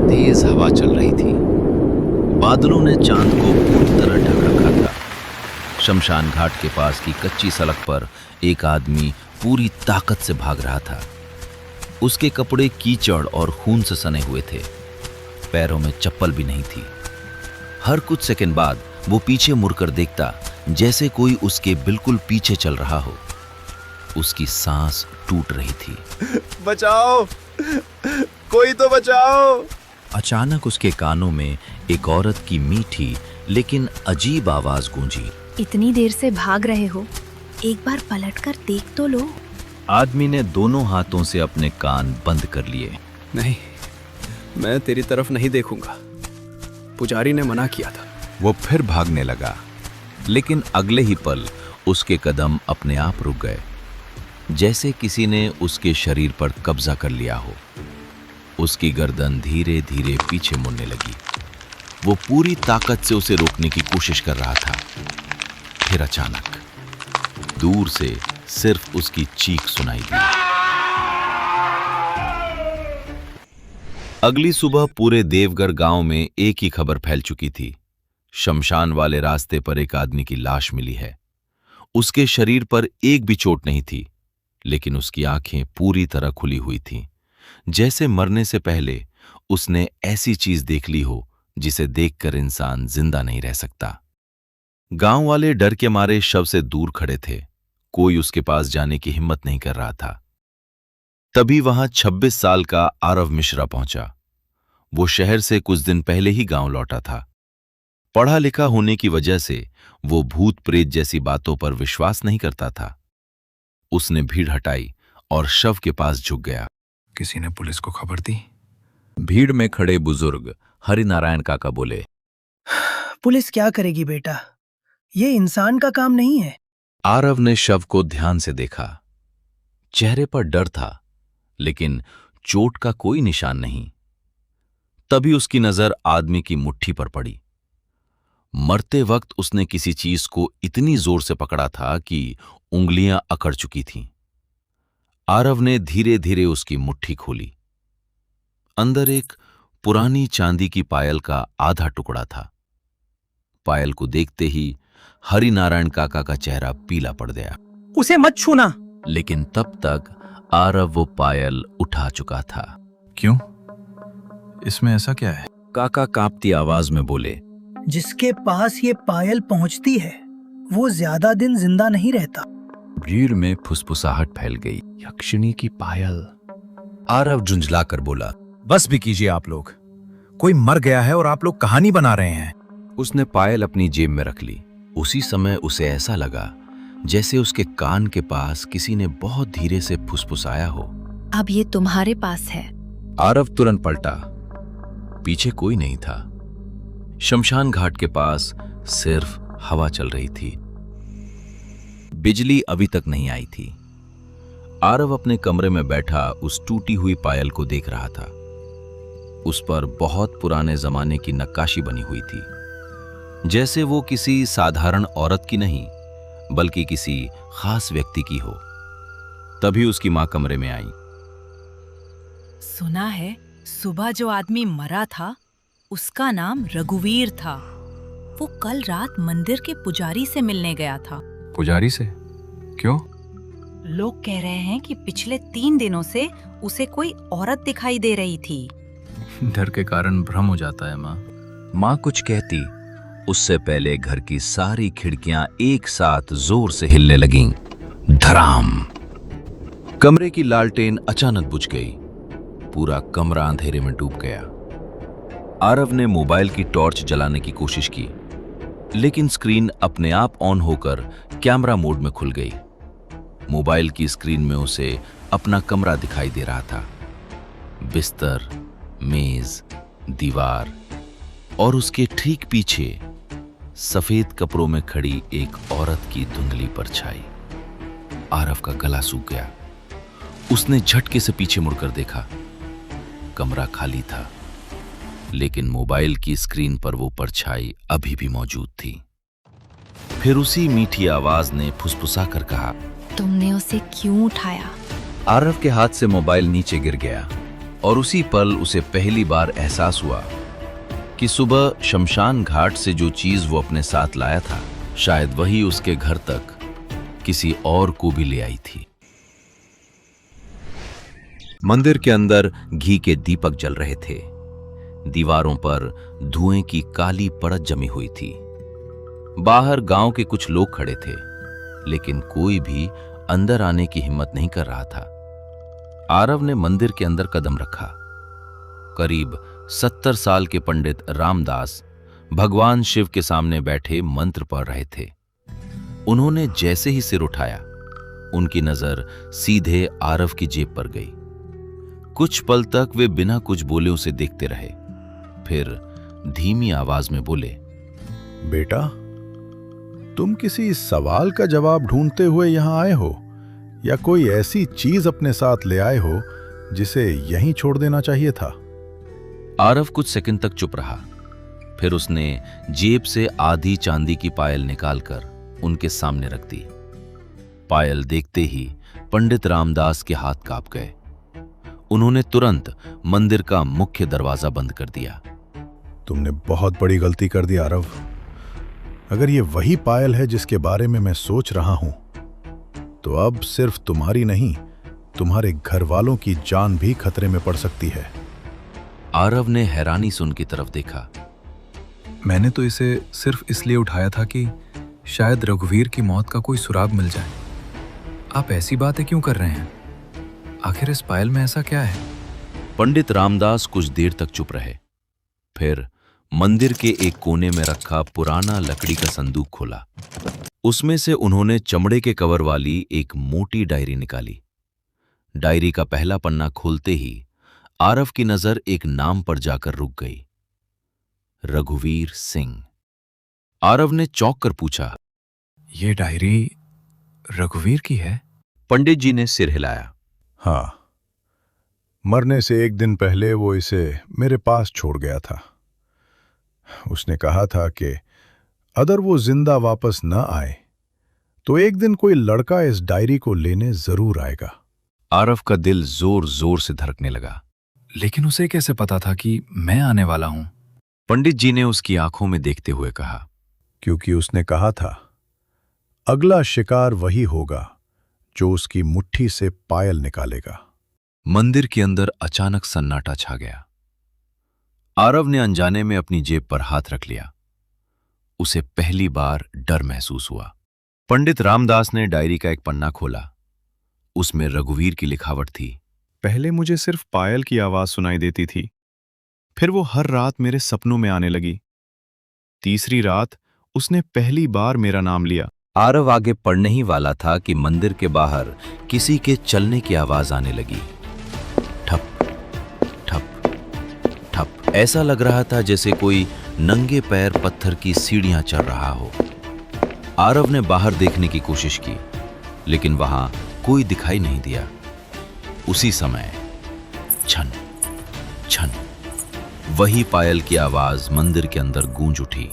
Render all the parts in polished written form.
तेज हवा चल रही थी। बादलों ने चांद को पूरी तरह ढक रखा था। शमशान घाट के पास की कच्ची सड़क पर एक आदमी पूरी ताकत से भाग रहा था। उसके कपड़े कीचड़ और खून से सने हुए थे। पैरों में चप्पल भी नहीं थी। हर कुछ सेकंड बाद वो पीछे मुड़कर देखता, जैसे कोई उसके बिल्कुल पीछे चल रहा हो। उसकी सांस टूट रही थी। बचाओ, कोई तो बचाओ। अचानक उसके कानों में एक औरत की मीठी लेकिन अजीब आवाज गूंजी। इतनी देर से भाग रहे हो, एक बार पलटकर देख तो लो। आदमी ने दोनों हाथों से अपने कान बंद कर लिए। नहीं, मैं तेरी तरफ नहीं देखूंगा। पुजारी ने मना किया था। वो फिर भागने लगा, लेकिन अगले ही पल उसके कदम अपने आप रुक गए, जैसे किसी ने उसके शरीर पर कब्जा कर लिया हो। उसकी गर्दन धीरे धीरे पीछे मुड़ने लगी। वो पूरी ताकत से उसे रोकने की कोशिश कर रहा था। फिर अचानक दूर से सिर्फ उसकी चीख सुनाई दी। अगली सुबह पूरे देवघर गांव में एक ही खबर फैल चुकी थी। शमशान वाले रास्ते पर एक आदमी की लाश मिली है। उसके शरीर पर एक भी चोट नहीं थी, लेकिन उसकी आंखें पूरी तरह खुली हुई थीं, जैसे मरने से पहले उसने ऐसी चीज देख ली हो जिसे देखकर इंसान जिंदा नहीं रह सकता। गांव वाले डर के मारे शव से दूर खड़े थे। कोई उसके पास जाने की हिम्मत नहीं कर रहा था। तभी वहां 26 साल का आरव मिश्रा पहुंचा। वो शहर से कुछ दिन पहले ही गांव लौटा था। पढ़ा लिखा होने की वजह से वो भूत प्रेत जैसी बातों पर विश्वास नहीं करता था। उसने भीड़ हटाई और शव के पास झुक गया। किसी ने पुलिस को खबर दी? भीड़ में खड़े बुजुर्ग हरिनारायण काका बोले, पुलिस क्या करेगी बेटा, ये इंसान का काम नहीं है। आरव ने शव को ध्यान से देखा। चेहरे पर डर था, लेकिन चोट का कोई निशान नहीं। तभी उसकी नजर आदमी की मुट्ठी पर पड़ी। मरते वक्त उसने किसी चीज को इतनी जोर से पकड़ा था कि उंगलियां अकड़ चुकी थीं। आरव ने धीरे धीरे उसकी मुट्ठी खोली। अंदर एक पुरानी चांदी की पायल का आधा टुकड़ा था। पायल को देखते ही हरिनारायण काका का चेहरा पीला पड़ गया। उसे मत छूना। लेकिन तब तक आरव वो पायल उठा चुका था। क्यों? इसमें ऐसा क्या है? काका कांपती आवाज में बोले, जिसके पास ये पायल पहुंचती है वो ज्यादा दिन जिंदा नहीं रहता। भीड़ में फुसफुसाहट फैल गई। यक्षिणी की पायल। आरव झुंझलाकर बोला, बस भी कीजिए आप लोग। कोई मर गया है और आप लोग कहानी बना रहे हैं। उसने पायल अपनी जेब में रख ली। उसी समय उसे ऐसा लगा जैसे उसके कान के पास किसी ने बहुत धीरे से फुसफुसाया हो। अब ये तुम्हारे पास है। आरव तुरंत पलटा। पीछे कोई नहीं था। शमशान घाट के पास सिर्फ हवा चल रही थी। बिजली अभी तक नहीं आई थी। आरव अपने कमरे में बैठा उस टूटी हुई पायल को देख रहा था। उस पर बहुत पुराने जमाने की नक्काशी बनी हुई थी, जैसे वो किसी साधारण औरत की नहीं बल्कि किसी खास व्यक्ति की हो। तभी उसकी मां कमरे में आई। सुना है सुबह जो आदमी मरा था उसका नाम रघुवीर था। वो कल रात मंदिर के पुजारी से मिलने गया था। पुजारी से? क्यों? लोग कह रहे हैं कि पिछले 3 दिनों से उसे कोई औरत दिखाई दे रही थी। डर के कारण भ्रम हो जाता है माँ। मां कुछ कहती, उससे पहले घर की सारी खिड़कियां एक साथ जोर से हिलने लगीं। धड़ाम! कमरे की लालटेन अचानक बुझ गई। पूरा कमरा अंधेरे में डूब गया। आरव ने मोबाइल की टॉर्च जलाने की कोशिश की, लेकिन स्क्रीन अपने आप ऑन होकर कैमरा मोड में खुल गई। मोबाइल की स्क्रीन में उसे अपना कमरा दिखाई दे रहा था। बिस्तर, मेज, दीवार और उसके ठीक पीछे सफेद कपड़ों में खड़ी एक औरत की धुंधली परछाई। आरव का गला सूख गया। उसने झटके से पीछे मुड़कर देखा। कमरा खाली था, लेकिन मोबाइल की स्क्रीन पर वो परछाई अभी भी मौजूद थी। फिर उसी मीठी आवाज ने फुसफुसाकर कहा, तुमने उसे क्यों उठाया? आरव के हाथ से मोबाइल नीचे गिर गया। और उसी पल उसे पहली बार एहसास हुआ कि सुबह शमशान घाट से जो चीज वो अपने साथ लाया था, शायद वही उसके घर तक किसी और को भी ले आई थी। मंदिर के अंदर घी के दीपक जल रहे थे। दीवारों पर धुएं की काली परत जमी हुई थी। बाहर गांव के कुछ लोग खड़े थे, लेकिन कोई भी अंदर आने की हिम्मत नहीं कर रहा था। आरव ने मंदिर के अंदर कदम रखा। करीब 70 साल के पंडित रामदास भगवान शिव के सामने बैठे मंत्र पढ़ रहे थे। उन्होंने जैसे ही सिर उठाया, उनकी नजर सीधे आरव की जेब पर गई। कुछ पल तक वे बिना कुछ बोले उसे देखते रहे। फिर धीमी आवाज में बोले, बेटा, तुम किसी सवाल का जवाब ढूंढते हुए यहां आए हो या कोई ऐसी चीज अपने साथ ले आए हो जिसे यहीं छोड़ देना चाहिए था? आरव कुछ सेकंड तक चुप रहा। फिर उसने जेब से आधी चांदी की पायल निकालकर उनके सामने रख दी। पायल देखते ही पंडित रामदास के हाथ कांप गए। उन्होंने तुरंत मंदिर का मुख्य दरवाजा बंद कर दिया। तुमने बहुत बड़ी गलती कर दी आरव। अगर ये वही पायल है जिसके बारे में मैं सोच रहा हूं, तो अब सिर्फ तुम्हारी नहीं, तुम्हारे घर वालों की जान भी खतरे में पड़ सकती है। आरव ने हैरानी से उनकी तरफ देखा। मैंने तो इसे सिर्फ इसलिए उठाया था कि शायद रघुवीर की मौत का कोई सुराग मिल जाए। आप ऐसी बातें क्यों कर रहे हैं? आखिर इस पायल में ऐसा क्या है? पंडित रामदास कुछ देर तक चुप रहे। फिर मंदिर के एक कोने में रखा पुराना लकड़ी का संदूक खोला। उसमें से उन्होंने चमड़े के कवर वाली एक मोटी डायरी निकाली। डायरी का पहला पन्ना खोलते ही आरव की नजर एक नाम पर जाकर रुक गई, रघुवीर सिंह। आरव ने चौंक कर पूछा, ये डायरी रघुवीर की है? पंडित जी ने सिर हिलाया। हाँ, मरने से एक दिन पहले वो इसे मेरे पास छोड़ गया था। उसने कहा था कि अगर वो जिंदा वापस न आए तो एक दिन कोई लड़का इस डायरी को लेने जरूर आएगा। आरव का दिल जोर जोर से धड़कने लगा। लेकिन उसे कैसे पता था कि मैं आने वाला हूं? पंडित जी ने उसकी आंखों में देखते हुए कहा, क्योंकि उसने कहा था अगला शिकार वही होगा जो उसकी मुट्ठी से पायल निकालेगा। मंदिर के अंदर अचानक सन्नाटा छा गया। आरव ने अनजाने में अपनी जेब पर हाथ रख लिया। उसे पहली बार डर महसूस हुआ। पंडित रामदास ने डायरी का एक पन्ना खोला। उसमें रघुवीर की लिखावट थी। पहले मुझे सिर्फ पायल की आवाज सुनाई देती थी, फिर वो हर रात मेरे सपनों में आने लगी। तीसरी रात उसने पहली बार मेरा नाम लिया। आरव आगे पढ़ने ही वाला था कि मंदिर के बाहर किसी के चलने की आवाज आने लगी। ठप ठप ठप। ऐसा लग रहा था जैसे कोई नंगे पैर पत्थर की सीढ़ियां चढ़ रहा हो। आरव ने बाहर देखने की कोशिश की, लेकिन वहां कोई दिखाई नहीं दिया। उसी समय छन छन, वही पायल की आवाज मंदिर के अंदर गूंज उठी।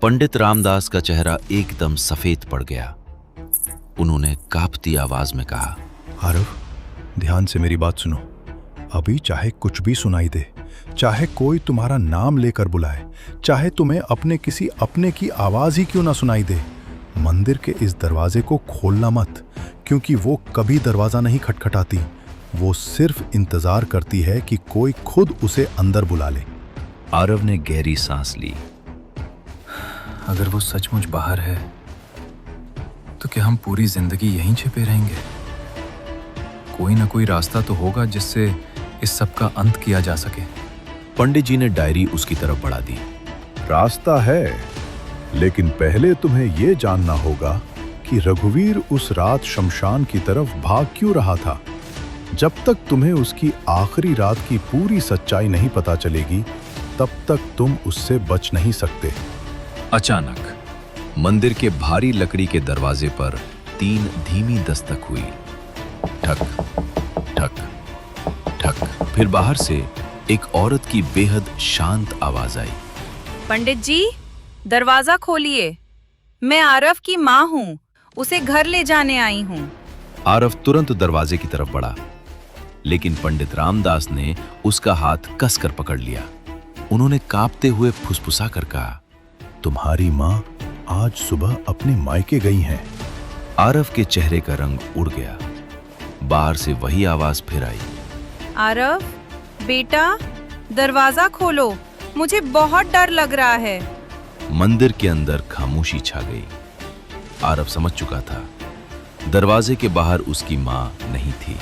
पंडित रामदास का चेहरा एकदम सफेद पड़ गया। उन्होंने कांपती आवाज में कहा, आरव, ध्यान से मेरी बात सुनो। अभी चाहे कुछ भी सुनाई दे, चाहे कोई तुम्हारा नाम लेकर बुलाए, चाहे तुम्हें अपने किसी अपने की आवाज ही क्यों ना सुनाई दे, मंदिर के इस दरवाजे को खोलना मत, क्योंकि वो कभी दरवाजा नहीं खटखटाती। वो सिर्फ इंतजार करती है कि कोई खुद उसे अंदर बुला ले। आरव ने गहरी सांस ली। अगर वो सचमुच बाहर है तो क्या हम पूरी जिंदगी यहीं छिपे रहेंगे? कोई ना कोई रास्ता तो होगा जिससे इस सब का अंत किया जा सके। पंडित जी ने डायरी उसकी तरफ बढ़ा दी। रास्ता है, लेकिन पहले तुम्हें यह जानना होगा कि रघुवीर उस रात शमशान की तरफ भाग क्यों रहा था। जब तक तुम्हें उसकी आखिरी रात की पूरी सच्चाई नहीं पता चलेगी, तब तक तुम उससे बच नहीं सकते। अचानक मंदिर के भारी लकड़ी के दरवाजे पर 3 धीमी दस्तक हुई। ठक ठक ठक। फिर बाहर से एक औरत की बेहद शांत आवाज आई। पंडित जी, दरवाजा खोलिए। मैं आरव की माँ हूँ, उसे घर ले जाने आई हूँ। आरव तुरंत दरवाजे की तरफ बढ़ा, लेकिन पंडित रामदास ने उसका हाथ कसकर पकड़ लिया। उन्होंने कांपते हुए फुसफुसा कर कहा, तुम्हारी माँ आज सुबह अपने मायके गई हैं। आरव के चेहरे का रंग उड़ गया। बाहर से वही आवाज फिर आई, आरव बेटा दरवाजा खोलो, मुझे बहुत डर लग रहा है। मंदिर के अंदर खामोशी छा गई। आरव समझ चुका था, दरवाजे के बाहर उसकी माँ नहीं थी।